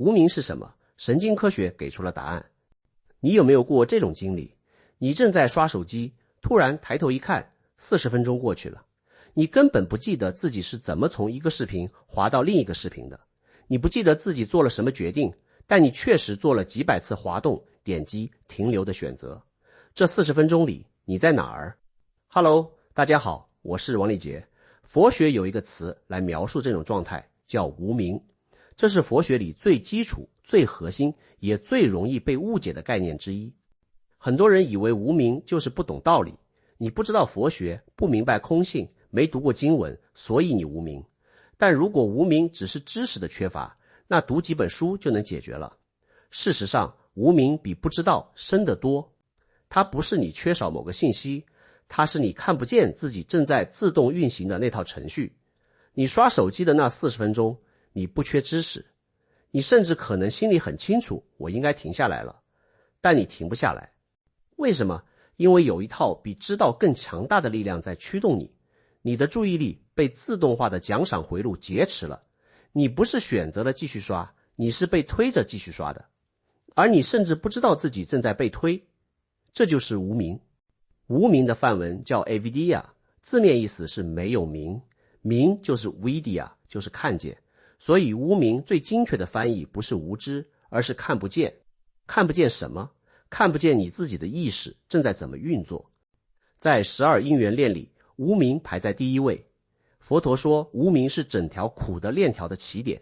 无明是什么？神经科学给出了答案。你有没有过这种经历？你正在刷手机，突然抬头一看，40分钟过去了，你根本不记得自己是怎么从一个视频滑到另一个视频的，你不记得自己做了什么决定，但你确实做了几百次滑动、点击、停留的选择。这40分钟里，你在哪儿？ Hello， 大家好，我是王立杰。佛学有一个词来描述这种状态，叫无明。这是佛学里最基础、最核心，也最容易被误解的概念之一。很多人以为无明就是不懂道理，你不知道佛学，不明白空性，没读过经文，所以你无明。但如果无明只是知识的缺乏，那读几本书就能解决了。事实上，无明比不知道深得多。它不是你缺少某个信息，它是你看不见自己正在自动运行的那套程序。你刷手机的那40分钟，你不缺知识，你甚至可能心里很清楚我应该停下来了，但你停不下来。为什么？因为有一套比知道更强大的力量在驱动你，你的注意力被自动化的奖赏回路劫持了，你不是选择了继续刷，你是被推着继续刷的，而你甚至不知道自己正在被推，这就是无明。无明的梵文叫 avidya， 字面意思是没有明，明就是 vidya， 就是看见。所以无明最精确的翻译不是无知，而是看不见。看不见什么？看不见你自己的意识正在怎么运作。在12因缘链里，无明排在第一位。佛陀说，无明是整条苦的链条的起点，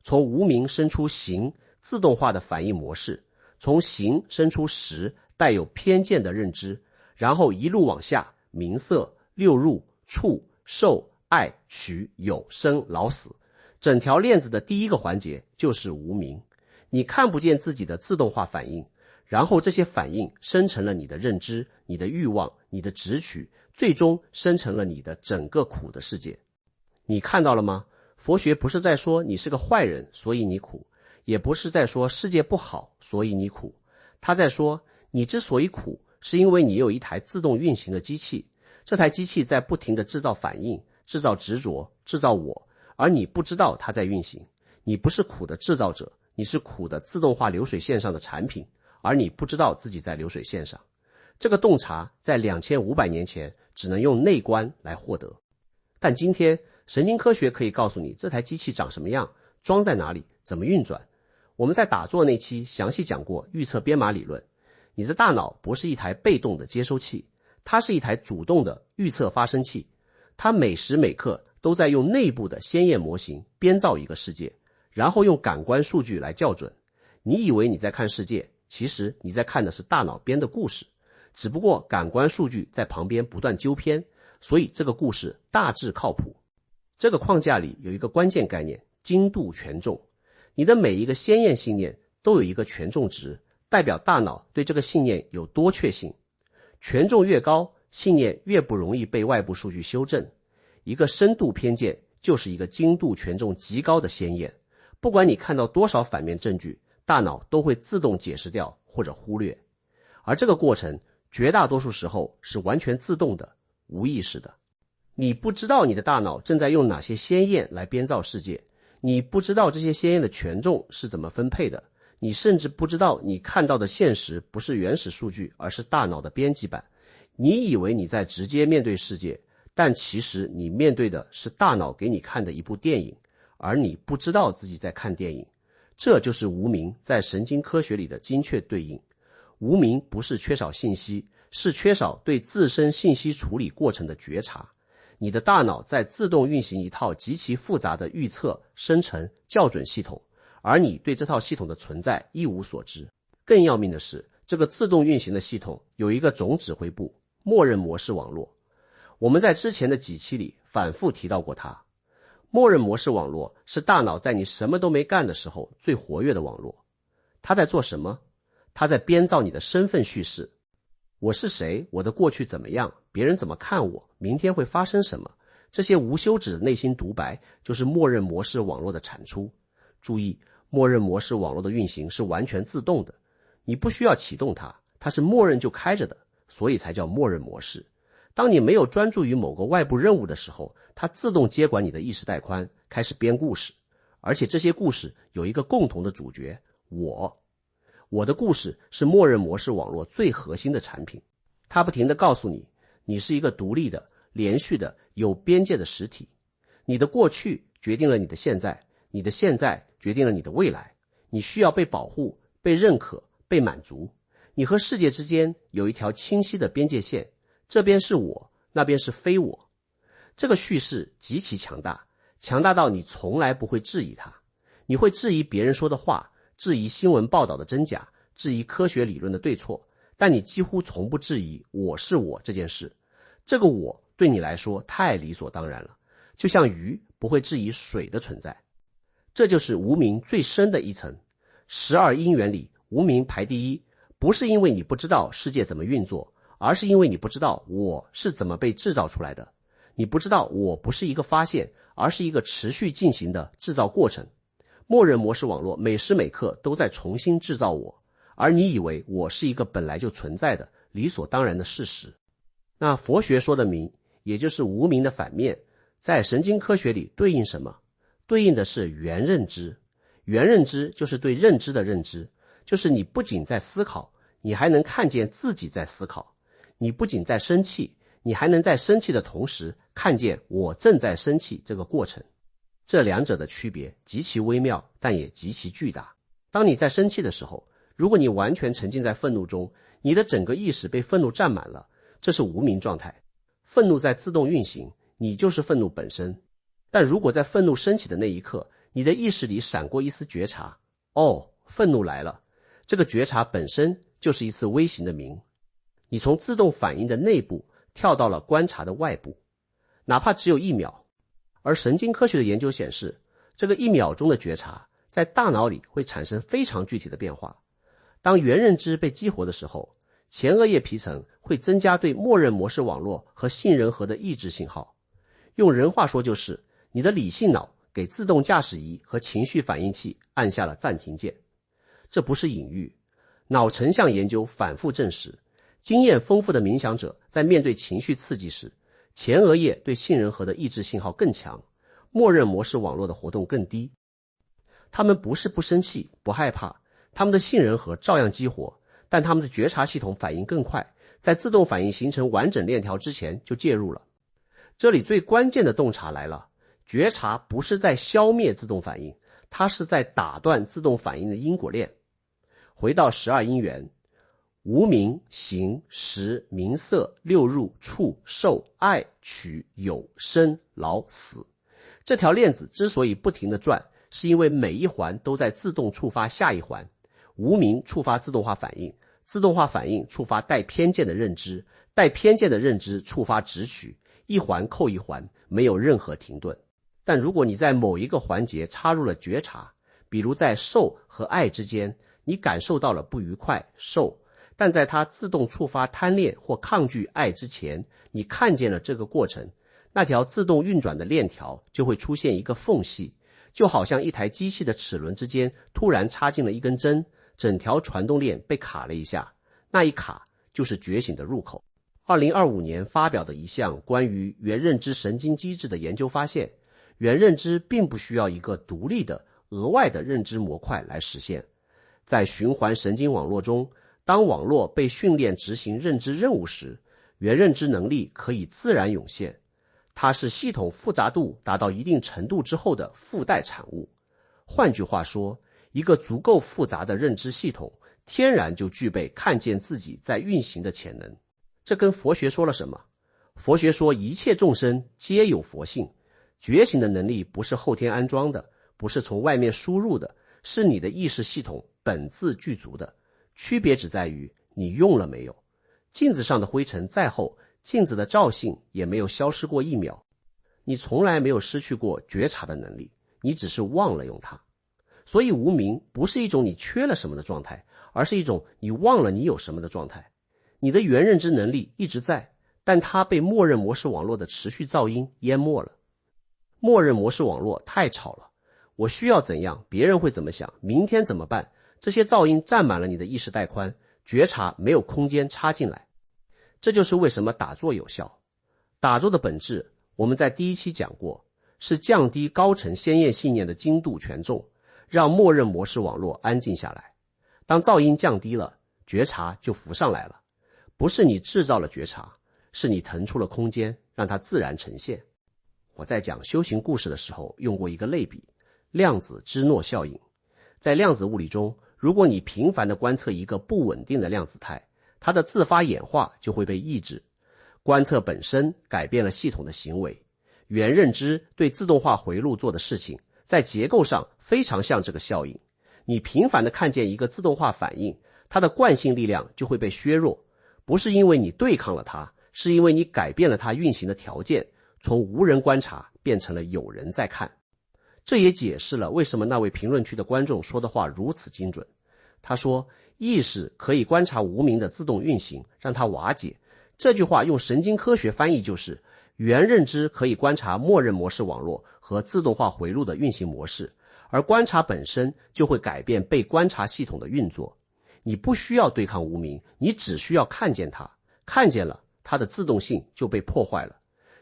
从无明生出行，自动化的反应模式，从行生出识，带有偏见的认知，然后一路往下，名色、六入、触、受、爱、取、有、生、老死，整条链子的第一个环节就是无明。你看不见自己的自动化反应，然后这些反应生成了你的认知、你的欲望、你的执取，最终生成了你的整个苦的世界。你看到了吗？佛学不是在说你是个坏人，所以你苦，也不是在说世界不好，所以你苦。他在说，你之所以苦，是因为你有一台自动运行的机器，这台机器在不停地制造反应，制造执着，制造我，而你不知道它在运行。你不是苦的制造者，你是苦的自动化流水线上的产品，而你不知道自己在流水线上。这个洞察在2500年前只能用内观来获得，但今天神经科学可以告诉你这台机器长什么样，装在哪里，怎么运转。我们在打坐那期详细讲过预测编码理论。你的大脑不是一台被动的接收器，它是一台主动的预测发生器，它每时每刻都在用内部的鲜艳模型编造一个世界，然后用感官数据来校准。你以为你在看世界，其实你在看的是大脑编的故事，只不过感官数据在旁边不断纠偏，所以这个故事大致靠谱。这个框架里有一个关键概念，精度权重。你的每一个鲜艳信念都有一个权重值，代表大脑对这个信念有多确信。权重越高，信念越不容易被外部数据修正。一个深度偏见就是一个精度权重极高的鲜艳，不管你看到多少反面证据，大脑都会自动解释掉或者忽略。而这个过程绝大多数时候是完全自动的，无意识的。你不知道你的大脑正在用哪些鲜艳来编造世界，你不知道这些鲜艳的权重是怎么分配的，你甚至不知道你看到的现实不是原始数据，而是大脑的编辑版。你以为你在直接面对世界，但其实你面对的是大脑给你看的一部电影，而你不知道自己在看电影。这就是无明在神经科学里的精确对应。无明不是缺少信息，是缺少对自身信息处理过程的觉察。你的大脑在自动运行一套极其复杂的预测、生成、校准系统，而你对这套系统的存在一无所知。更要命的是，这个自动运行的系统有一个总指挥部，默认模式网络。我们在之前的几期里反复提到过它。默认模式网络是大脑在你什么都没干的时候最活跃的网络。它在做什么？它在编造你的身份叙事。我是谁？我的过去怎么样？别人怎么看我？明天会发生什么？这些无休止的内心独白就是默认模式网络的产出。注意，默认模式网络的运行是完全自动的，你不需要启动它，它是默认就开着的，所以才叫默认模式。当你没有专注于某个外部任务的时候，它自动接管你的意识带宽，开始编故事。而且这些故事有一个共同的主角，我的故事是默认模式网络最核心的产品，它不停地告诉你，你是一个独立的、连续的、有边界的实体，你的过去决定了你的现在，你的现在决定了你的未来，你需要被保护、被认可、被满足，你和世界之间有一条清晰的边界线，这边是我，那边是非我。这个叙事极其强大，强大到你从来不会质疑它，你会质疑别人说的话，质疑新闻报道的真假，质疑科学理论的对错，但你几乎从不质疑我是我这件事。这个我对你来说太理所当然了，就像鱼不会质疑水的存在。这就是无明最深的一层。12因缘里，无明排第一，不是因为你不知道世界怎么运作，而是因为你不知道我是怎么被制造出来的。你不知道我不是一个发现，而是一个持续进行的制造过程。默认模式网络每时每刻都在重新制造我，而你以为我是一个本来就存在的理所当然的事实。那佛学说的明，也就是无明的反面，在神经科学里对应什么？对应的是原认知。原认知就是对认知的认知，就是你不仅在思考，你还能看见自己在思考。你不仅在生气，你还能在生气的同时看见我正在生气这个过程。这两者的区别极其微妙，但也极其巨大。当你在生气的时候，如果你完全沉浸在愤怒中，你的整个意识被愤怒占满了，这是无明状态。愤怒在自动运行，你就是愤怒本身。但如果在愤怒升起的那一刻，你的意识里闪过一丝觉察，愤怒来了，这个觉察本身就是一次微型的明。你从自动反应的内部跳到了观察的外部，哪怕只有1秒。而神经科学的研究显示，这个1秒钟的觉察在大脑里会产生非常具体的变化。当原认知被激活的时候，前额叶皮层会增加对默认模式网络和杏仁核的抑制信号。用人话说就是，你的理性脑给自动驾驶仪和情绪反应器按下了暂停键。这不是隐喻，脑成像研究反复证实，经验丰富的冥想者在面对情绪刺激时，前额叶对杏仁核的抑制信号更强，默认模式网络的活动更低。他们不是不生气、不害怕，他们的杏仁核照样激活，但他们的觉察系统反应更快，在自动反应形成完整链条之前就介入了。这里最关键的洞察来了，觉察不是在消灭自动反应，它是在打断自动反应的因果链。回到12因缘，无明、行、识、名色、六入、触、受、爱、取、有、生、老、死，这条链子之所以不停地转，是因为每一环都在自动触发下一环。无明触发自动化反应，自动化反应触发带偏见的认知，带偏见的认知触发直取，一环扣一环，没有任何停顿。但如果你在某一个环节插入了觉察，比如在受和爱之间，你感受到了不愉快，受，但在它自动触发贪恋或抗拒爱之前，你看见了这个过程，那条自动运转的链条就会出现一个缝隙，就好像一台机器的齿轮之间突然插进了一根针，整条传动链被卡了一下，那一卡就是觉醒的入口。2025年发表的一项关于原认知神经机制的研究发现，原认知并不需要一个独立的额外的认知模块来实现。在循环神经网络中，当网络被训练执行认知任务时，原认知能力可以自然涌现，它是系统复杂度达到一定程度之后的附带产物。换句话说，一个足够复杂的认知系统天然就具备看见自己在运行的潜能。这跟佛学说了什么？佛学说一切众生皆有佛性，觉醒的能力不是后天安装的，不是从外面输入的，是你的意识系统本自具足的，区别只在于你用了没有。镜子上的灰尘再厚，镜子的照性也没有消失过1秒。你从来没有失去过觉察的能力，你只是忘了用它。所以无明不是一种你缺了什么的状态，而是一种你忘了你有什么的状态。你的原认知能力一直在，但它被默认模式网络的持续噪音淹没了。默认模式网络太吵了，我需要怎样，别人会怎么想，明天怎么办，这些噪音占满了你的意识带宽，觉察没有空间插进来。这就是为什么打坐有效。打坐的本质我们在第1期讲过，是降低高层先验信念的精度权重，让默认模式网络安静下来。当噪音降低了，觉察就浮上来了。不是你制造了觉察，是你腾出了空间，让它自然呈现。我在讲修行故事的时候用过一个类比，量子芝诺效应。在量子物理中，如果你频繁地观测一个不稳定的量子态，它的自发演化就会被抑制。观测本身改变了系统的行为，原认知对自动化回路做的事情，在结构上非常像这个效应。你频繁地看见一个自动化反应，它的惯性力量就会被削弱，不是因为你对抗了它，是因为你改变了它运行的条件，从无人观察变成了有人在看。这也解释了为什么那位评论区的观众说的话如此精准。他说，意识可以观察无明的自动运行，让它瓦解。这句话用神经科学翻译就是，原认知可以观察默认模式网络和自动化回路的运行模式，而观察本身就会改变被观察系统的运作。你不需要对抗无明，你只需要看见它，看见了，它的自动性就被破坏了。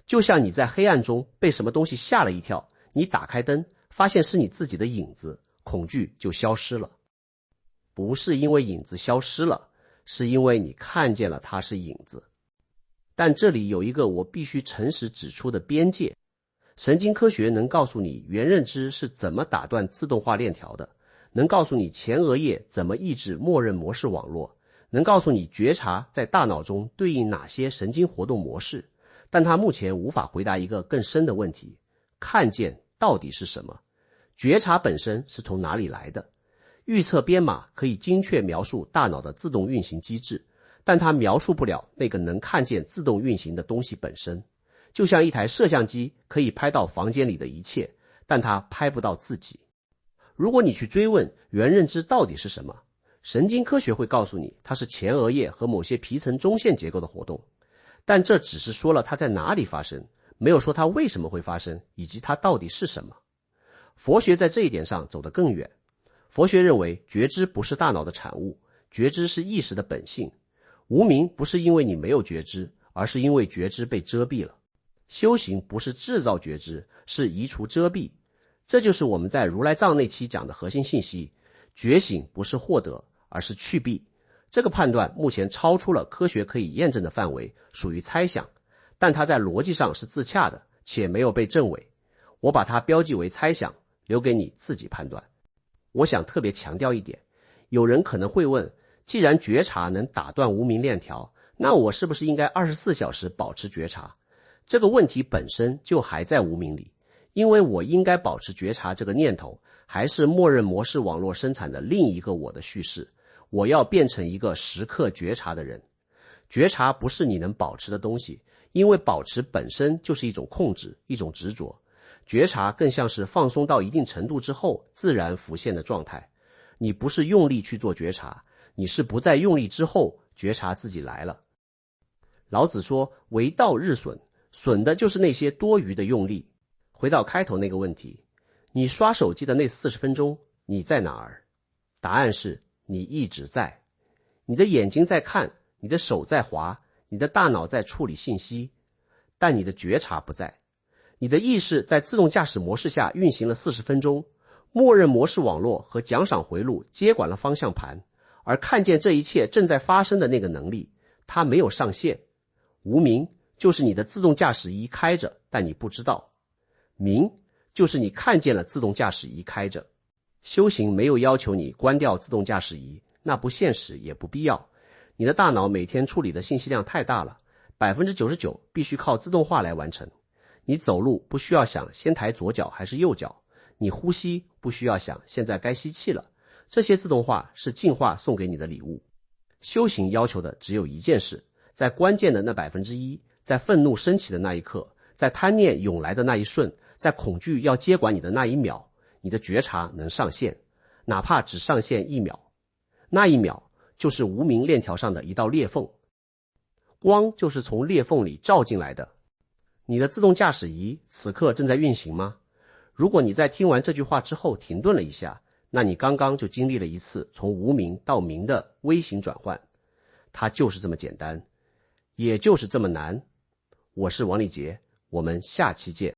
就像你在黑暗中被什么东西吓了一跳，你打开灯，发现是你自己的影子，恐惧就消失了。不是因为影子消失了，是因为你看见了它是影子。但这里有一个我必须诚实指出的边界，神经科学能告诉你原认知是怎么打断自动化链条的，能告诉你前额叶怎么抑制默认模式网络，能告诉你觉察在大脑中对应哪些神经活动模式，但它目前无法回答一个更深的问题：看见到底是什么？觉察本身是从哪里来的？预测编码可以精确描述大脑的自动运行机制，但它描述不了那个能看见自动运行的东西本身。就像一台摄像机可以拍到房间里的一切，但它拍不到自己。如果你去追问原认知到底是什么，神经科学会告诉你它是前额叶和某些皮层中线结构的活动，但这只是说了它在哪里发生，没有说它为什么会发生，以及它到底是什么。佛学在这一点上走得更远。佛学认为觉知不是大脑的产物，觉知是意识的本性。无明不是因为你没有觉知，而是因为觉知被遮蔽了。修行不是制造觉知，是移除遮蔽。这就是我们在如来藏那期讲的核心信息，觉醒不是获得，而是去蔽。这个判断目前超出了科学可以验证的范围，属于猜想，但它在逻辑上是自洽的，且没有被证伪。我把它标记为猜想，留给你自己判断。我想特别强调一点，有人可能会问，既然觉察能打断无明链条，那我是不是应该24小时保持觉察？这个问题本身就还在无明里，因为我应该保持觉察这个念头，还是默认模式网络生产的另一个我的叙事。我要变成一个时刻觉察的人。觉察不是你能保持的东西，因为保持本身就是一种控制，一种执着。觉察更像是放松到一定程度之后自然浮现的状态。你不是用力去做觉察，你是不再用力之后，觉察自己来了。老子说为道日损，损的就是那些多余的用力。回到开头那个问题，你刷手机的那40分钟，你在哪儿？答案是你一直在。你的眼睛在看，你的手在滑，你的大脑在处理信息，但你的觉察不在。你的意识在自动驾驶模式下运行了40分钟，默认模式网络和奖赏回路接管了方向盘，而看见这一切正在发生的那个能力，它没有上线。无明就是你的自动驾驶仪开着，但你不知道。明就是你看见了自动驾驶仪开着。修行没有要求你关掉自动驾驶仪，那不现实也不必要。你的大脑每天处理的信息量太大了， 99% 必须靠自动化来完成。你走路不需要想先抬左脚还是右脚，你呼吸不需要想现在该吸气了，这些自动化是进化送给你的礼物。修行要求的只有一件事，在关键的那1%，在愤怒升起的那一刻，在贪念涌来的那一瞬，在恐惧要接管你的那一秒，你的觉察能上线，哪怕只上线1秒。那一秒就是无明链条上的一道裂缝，光就是从裂缝里照进来的。你的自动驾驶仪此刻正在运行吗？如果你在听完这句话之后停顿了一下，那你刚刚就经历了一次从无明到明的微型转换。它就是这么简单，也就是这么难。我是王立杰，我们下期见。